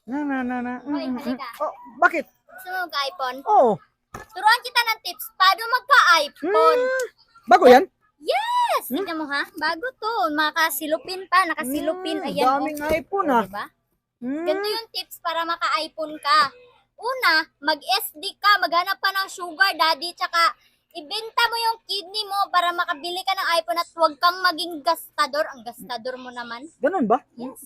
Halika. Oh, bakit? Gusto mo mag-iPhone? Oo. Turuan kita ng tips paano magka-iPhone. Bago yan? Yes! Tignan mo ha. Bago to. Makasilupin pa. Nakasilupin. Ayan. Daming iPhone ah. Diba? Ganito yung tips para maka-iPhone ka. Una, mag-SD ka. Maghanap ka ng sugar daddy. Tsaka, ibenta mo yung kidney mo para makabili ka ng iPhone at huwag kang maging gastador. Ang gastador mo naman. Ganun ba? Yes.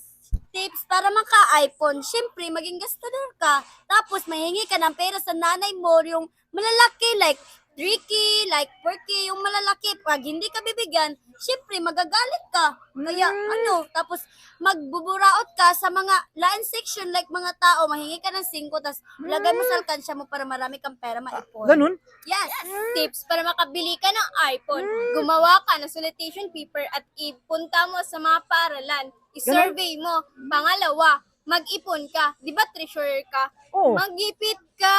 Tips para maka-iPhone. Siyempre, maging gastador ka. Tapos, mahingi ka ng pera sa nanay mo, yung malalaki, like 3K, like 4K, yung malalaki. Pag hindi ka bibigyan, siyempre, magagalit ka. Kaya, tapos, magbuburaot ka sa mga line section, like mga tao, mahingi ka ng 5, tapos, lagay mo sa alkansya mo para marami kang pera maipon. Ganun? Yes. Tips para makabili ka ng iPhone. Gumawa ka ng salutation paper at ipunta mo sa mga paaralan. I-survey mo. Pangalawa, mag-ipon ka. Di ba treasurer ka? Oo. Mag-ipit ka.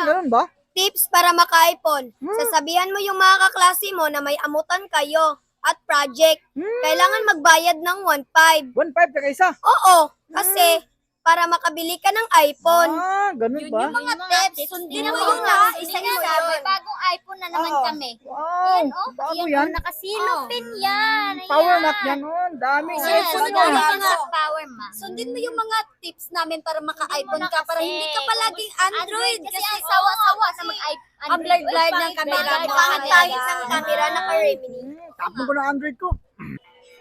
Ganun ba? Tips para maka-iPhone. Sasabihan mo yung mga kaklase mo na may amutan kayo at project. Kailangan magbayad ng 1.5. 1.5 ka isa? Oo, kasi para makabili ka ng iPhone. Ganun ba? Yung mga tips, sundin mo yung isa-isa. May bagong iPhone na naman kami. Wow, Ayan, bago Ayan, yan. Nakasilupin yan. Power Mac yan, daming Yes, iPhone sundin mo yan. yung mga power man. Sundin mo yung mga tips namin para maka-iPhone ka, para hindi ka palaging Android. Kasi ang sawa-sawa na mag-iPhone. Ang blurred ng camera. Pangit ng camera na ka-Remini. Tapon ko ng Android ko.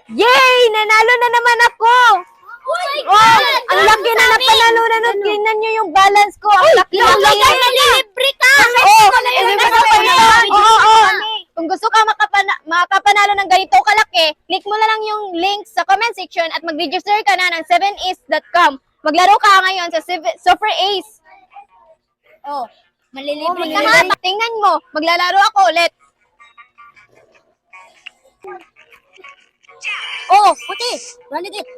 Yay! Nanalo na naman ako! Oh my Oh, God! ang laki na napanalo na nun. Tingnan nyo yung balance ko. Ang laki na Libre ka! Oo, Kung gusto ka makapanalo ng ganito kalaki, click mo na lang yung link sa comment section at mag-register ka na ng 7ace.com. Maglaro ka ngayon sa Super Ace. Oh, malilibre ka Tingnan, tingnan mo, maglalaro ako ulit. Oh, puti! Run it!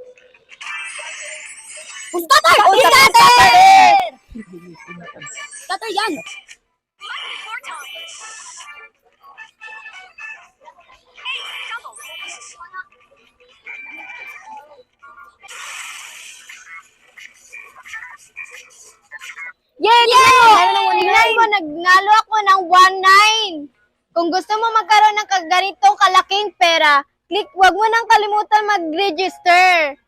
Starter! Oh, Starter! Starter yan! Yay! Tingnan mo, nagnalo ako ng 1.9. Kung gusto mo magkaroon ng ganitong kalaking pera, wag mo nang kalimutan mag-register.